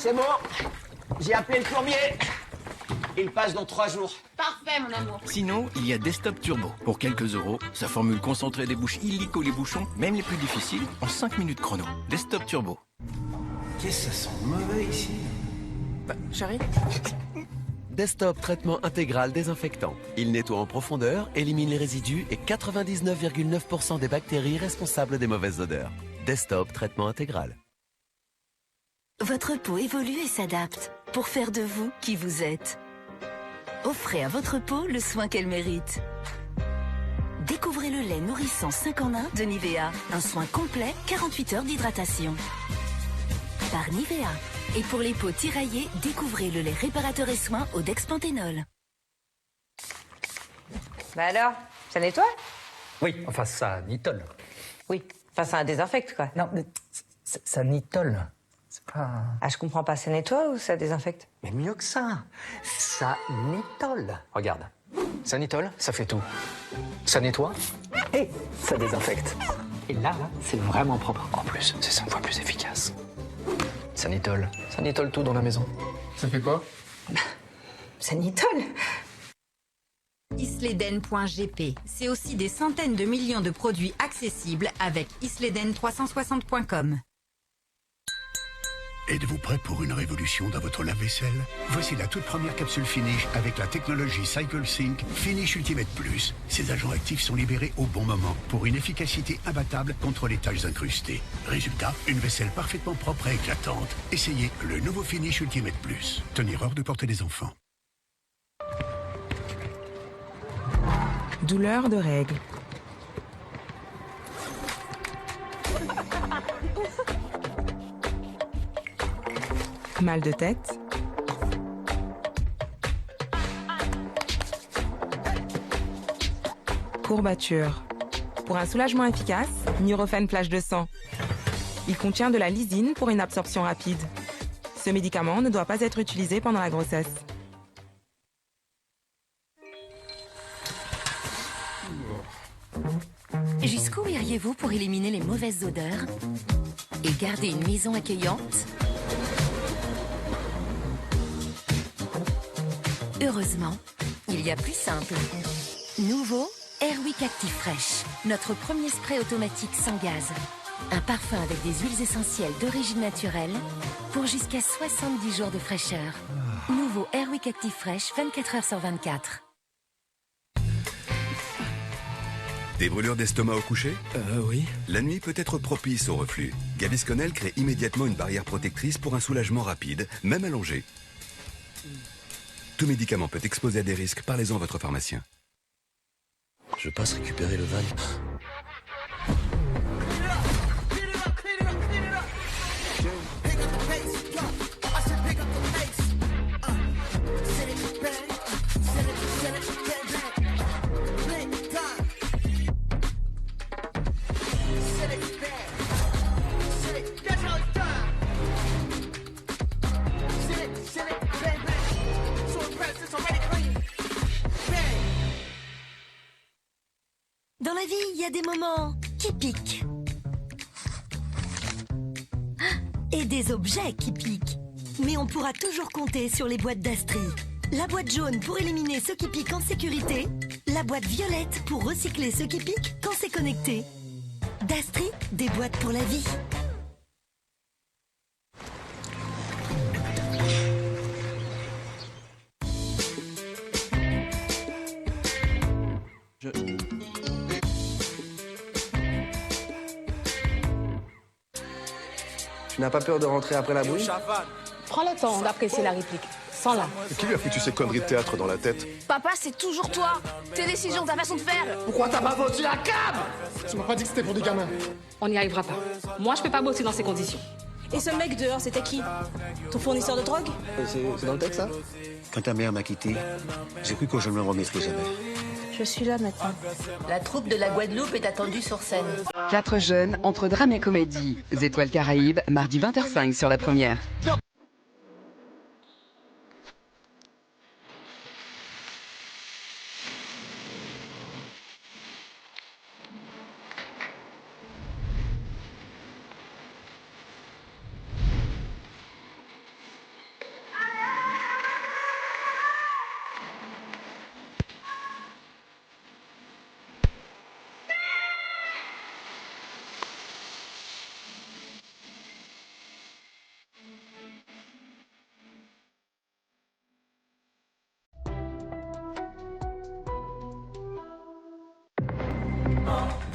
C'est bon. J'ai appelé le plombier. Il passe dans 3 jours. Parfait, mon amour. Sinon, il y a Desktop Turbo. Pour quelques euros, sa formule concentrée débouche illico les bouchons, même les plus difficiles, en 5 minutes chrono. Desktop Turbo. Qu'est-ce que ça sent mauvais ici? Chérie? Desktop traitement intégral désinfectant. Il nettoie en profondeur, élimine les résidus et 99,9% des bactéries responsables des mauvaises odeurs. Desktop traitement intégral. Votre peau évolue et s'adapte pour faire de vous qui vous êtes. Offrez à votre peau le soin qu'elle mérite. Découvrez le lait nourrissant 5 en 1 de Nivea. Un soin complet, 48 heures d'hydratation. Par Nivea. Et pour les peaux tiraillées, découvrez le lait réparateur et soin au Dexpanthénol. Bah alors, ça nettoie? Oui, enfin ça nitole. Oui, enfin ça désinfecte quoi. Non, mais ça nitole. C'est pas... Ah, je comprends pas, ça nettoie ou ça désinfecte? Mais mieux que ça. Ça nitole. Regarde. Ça nitole, ça fait tout. Ça nettoie et ça désinfecte. Et là, c'est vraiment propre. En plus, c'est 5 fois plus efficace. Ça nitole tout dans la maison. Ça fait quoi? Ça nitole. Isleden.gp, c'est aussi des centaines de millions de produits accessibles avec isleden360.com. Êtes-vous prêt pour une révolution dans votre lave-vaisselle? Voici la toute première capsule Finish avec la technologie CycleSync Finish Ultimate Plus. Ces agents actifs sont libérés au bon moment pour une efficacité imbattable contre les taches incrustées. Résultat, une vaisselle parfaitement propre et éclatante. Essayez le nouveau Finish Ultimate Plus. Tenir hors de portée des enfants. Douleur de règles. Mal de tête. Courbature. Pour un soulagement efficace, Nurofen Flash de sang. Il contient de la lysine pour une absorption rapide. Ce médicament ne doit pas être utilisé pendant la grossesse. Jusqu'où iriez-vous pour éliminer les mauvaises odeurs et garder une maison accueillante? Heureusement, il y a plus simple. Nouveau Airwick Active Fresh, notre premier spray automatique sans gaz. Un parfum avec des huiles essentielles d'origine naturelle pour jusqu'à 70 jours de fraîcheur. Nouveau Airwick Active Fresh, 24 heures sur 24. Des brûlures d'estomac au coucher? Oui. La nuit peut être propice au reflux. Gavisconel crée immédiatement une barrière protectrice pour un soulagement rapide, même allongé. Tout médicament peut exposer à des risques. Parlez-en à votre pharmacien. Je passe récupérer le van. Dans la vie, il y a des moments qui piquent. Et des objets qui piquent. Mais on pourra toujours compter sur les boîtes d'Astri. La boîte jaune pour éliminer ceux qui piquent en sécurité. La boîte violette pour recycler ceux qui piquent quand c'est connecté. D'Astri, des boîtes pour la vie. Tu n'as pas peur de rentrer après la bouille? Prends le temps d'apprécier la réplique, sans là. Qui lui a foutu ces conneries de théâtre dans la tête? Papa, c'est toujours toi. Tes décisions, ta façon de faire. Pourquoi t'as pas voté la cab? Tu m'as pas dit que c'était pour des gamins. On n'y arrivera pas. Moi, je peux pas bosser dans ces conditions. Et ce mec dehors, c'était qui? Ton fournisseur de drogue? C'est dans le texte, ça? Quand ta mère m'a quitté, j'ai cru que je ne me remettrai jamais. Je suis là maintenant. La troupe de la Guadeloupe est attendue sur scène. 4 jeunes entre drame et comédie. Étoiles Caraïbes, mardi 20h05 sur la première.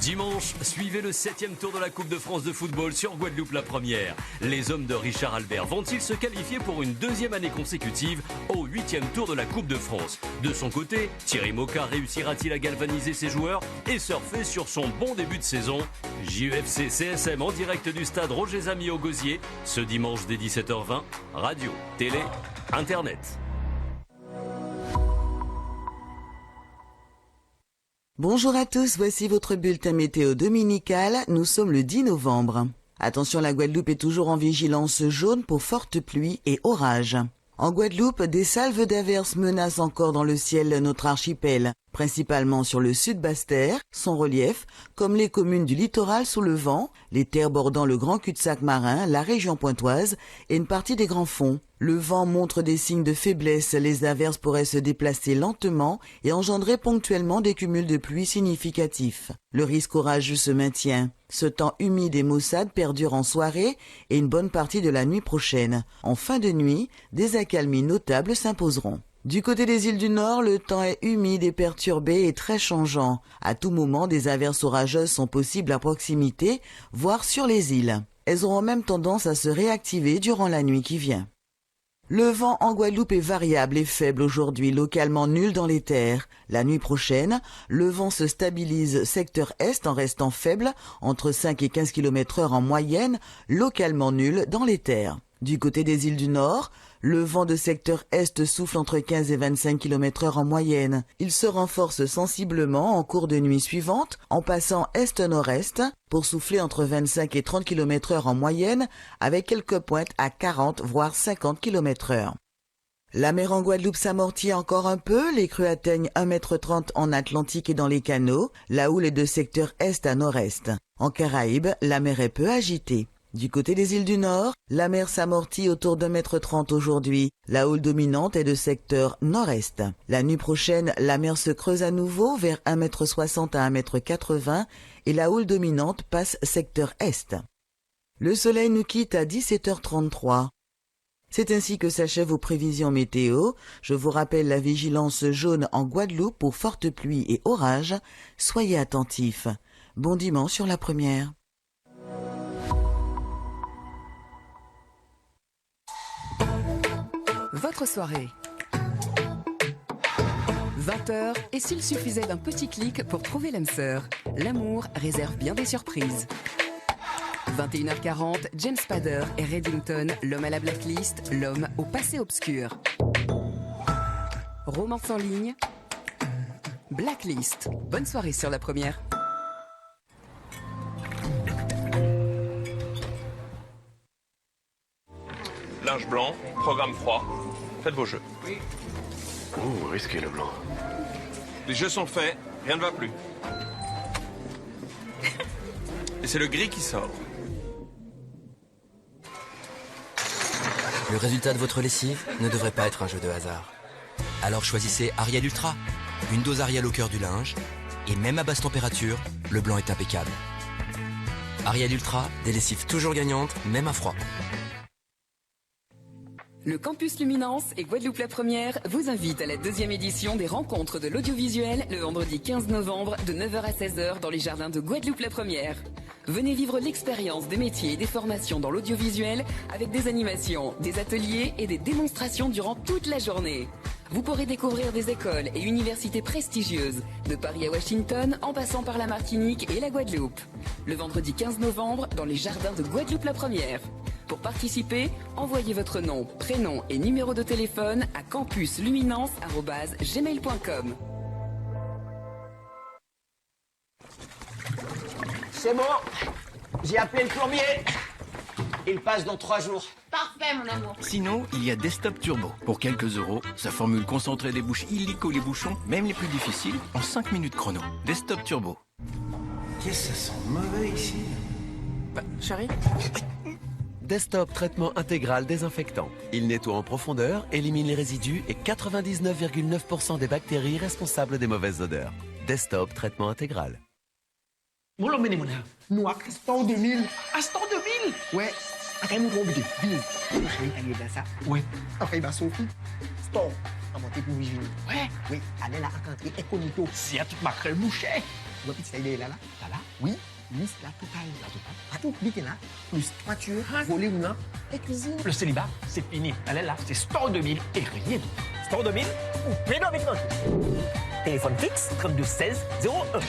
Dimanche, suivez le 7e tour de la Coupe de France de football sur Guadeloupe la première. Les hommes de Richard Albert vont-ils se qualifier pour une deuxième année consécutive au 8e tour de la Coupe de France? De son côté, Thierry Moka réussira-t-il à galvaniser ses joueurs et surfer sur son bon début de saison? JUFC CSM en direct du stade Roger Zamy au Gosier, ce dimanche dès 17h20, radio, télé, internet. Bonjour à tous, voici votre bulletin météo dominical, nous sommes le 10 novembre. Attention, la Guadeloupe est toujours en vigilance jaune pour fortes pluies et orages. En Guadeloupe, des salves d'averses menacent encore dans le ciel notre archipel, principalement sur le sud Basse-Terre, son relief, comme les communes du littoral sous le vent, les terres bordant le grand cul-de-sac marin, la région pointoise et une partie des grands fonds. Le vent montre des signes de faiblesse, les averses pourraient se déplacer lentement et engendrer ponctuellement des cumuls de pluie significatifs. Le risque orageux se maintient. Ce temps humide et maussade perdure en soirée et une bonne partie de la nuit prochaine. En fin de nuit, des accalmies notables s'imposeront. Du côté des îles du Nord, le temps est humide et perturbé et très changeant. À tout moment, des averses orageuses sont possibles à proximité, voire sur les îles. Elles auront même tendance à se réactiver durant la nuit qui vient. Le vent en Guadeloupe est variable et faible aujourd'hui, localement nul dans les terres. La nuit prochaine, le vent se stabilise secteur est en restant faible, entre 5 et 15 km/h en moyenne, localement nul dans les terres. Du côté des îles du Nord, le vent de secteur est souffle entre 15 et 25 km/h en moyenne. Il se renforce sensiblement en cours de nuit suivante, en passant est-nord-est, pour souffler entre 25 et 30 km/h en moyenne, avec quelques pointes à 40 voire 50 km/h. La mer en Guadeloupe s'amortit encore un peu, les crues atteignent 1,30 m en Atlantique et dans les canaux, la houle est de secteur est à nord-est. En Caraïbes, la mer est peu agitée. Du côté des îles du Nord, la mer s'amortit autour d'1,30 m aujourd'hui. La houle dominante est de secteur nord-est. La nuit prochaine, la mer se creuse à nouveau vers 1,60 m à 1,80 m et la houle dominante passe secteur est. Le soleil nous quitte à 17h33. C'est ainsi que s'achèvent vos prévisions météo. Je vous rappelle la vigilance jaune en Guadeloupe pour fortes pluies et orages. Soyez attentifs. Bon dimanche sur la première. Votre soirée. 20h, et s'il suffisait d'un petit clic pour trouver l'âme sœur? L'amour réserve bien des surprises. 21h40, James Spader et Reddington, l'homme à la blacklist, l'homme au passé obscur. Romance en ligne, Blacklist. Bonne soirée sur la première. Linge blanc, programme froid. Faites vos jeux. Oui. Ouh, risqué le blanc. Les jeux sont faits, rien ne va plus. Et c'est le gris qui sort. Le résultat de votre lessive ne devrait pas être un jeu de hasard. Alors choisissez Ariel Ultra. Une dose Ariel au cœur du linge. Et même à basse température, le blanc est impeccable. Ariel Ultra, des lessives toujours gagnantes, même à froid. Le Campus Luminance et Guadeloupe la Première vous invitent à la 2e édition des rencontres de l'audiovisuel le vendredi 15 novembre de 9h à 16h dans les jardins de Guadeloupe la Première. Venez vivre l'expérience des métiers et des formations dans l'audiovisuel avec des animations, des ateliers et des démonstrations durant toute la journée. Vous pourrez découvrir des écoles et universités prestigieuses, de Paris à Washington en passant par la Martinique et la Guadeloupe. Le vendredi 15 novembre dans les jardins de Guadeloupe la Première. Pour participer, envoyez votre nom, prénom et numéro de téléphone à campusluminance@gmail.com. C'est bon, j'ai appelé le plombier. Il passe dans 3 jours. Parfait, mon amour. Sinon, il y a Desktop Turbo. Pour quelques euros, sa formule concentrée des bouches illico les bouchons, même les plus difficiles, en 5 minutes chrono. Desktop Turbo. Qu'est-ce que ça sent mauvais ici? Chérie? Desktop traitement intégral désinfectant. Il nettoie en profondeur, élimine les résidus et 99,9% des bactéries responsables des mauvaises odeurs. Desktop traitement intégral. Molo mene mona. Nous à Astor 2000. Astor 2000. Ouais. Après nous tombe vite. Je vais aller dans ça. Ouais. Après bah Sophie. Stop. À monter pour vivre. Ouais. Oui, allez là à rentrer incognito. C'est à toute ma crème bouchée. vois petite idée là, oui, lui c'est la totale. À tout, vite là, plus toiture, voler ou non, et cuisine. Le célibat, c'est fini. Elle est là, c'est Store 2000 et rien d'autre. Store 2000 ou Pédo avec notre téléphone fixe 32 16 01.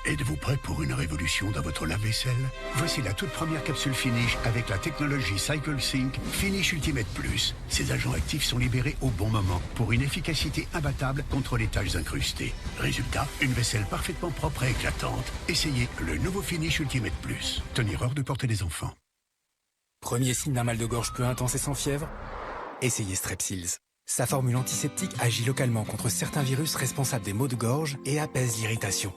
Êtes-vous prêt pour une révolution dans votre lave-vaisselle? Voici la toute première capsule Finish avec la technologie Cycle Sync Finish Ultimate Plus. Ces agents actifs sont libérés au bon moment pour une efficacité imbattable contre les taches incrustées. Résultat, une vaisselle parfaitement propre et éclatante. Essayez le nouveau Finish Ultimate Plus. Tenir hors de portée des enfants. Premier signe d'un mal de gorge peu intense et sans fièvre? Essayez Strepsils. Sa formule antiseptique agit localement contre certains virus responsables des maux de gorge et apaise l'irritation.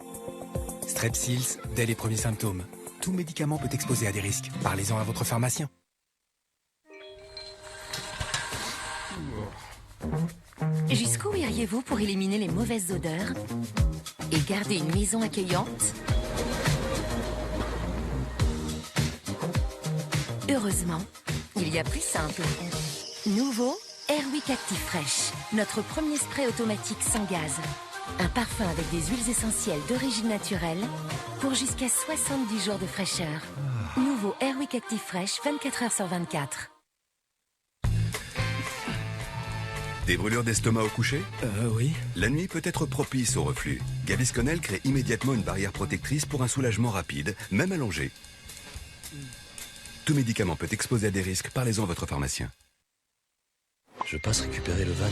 Strepsils, dès les premiers symptômes. Tout médicament peut exposer à des risques. Parlez-en à votre pharmacien. Jusqu'où iriez-vous pour éliminer les mauvaises odeurs et garder une maison accueillante? Heureusement, il y a plus simple. Nouveau Airwick ActiveFresh, notre premier spray automatique sans gaz. Un parfum avec des huiles essentielles d'origine naturelle pour jusqu'à 70 jours de fraîcheur. Nouveau Airwick ActiveFresh 24 heures sur 24. Des brûlures d'estomac au coucher? Oui. La nuit peut être propice au reflux. Gavisconel crée immédiatement une barrière protectrice pour un soulagement rapide, même allongé. Tout médicament peut exposer à des risques. Parlez-en à votre pharmacien. Je passe récupérer le van.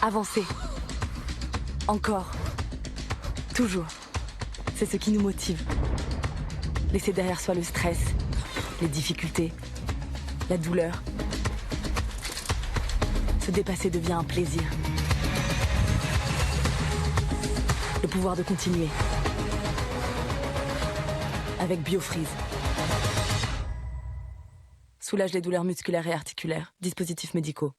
Avancer. Encore. Toujours. C'est ce qui nous motive. Laisser derrière soi le stress, les difficultés, la douleur. Se dépasser devient un plaisir. Le pouvoir de continuer. Avec BioFreeze. Soulage les douleurs musculaires et articulaires. Dispositifs médicaux.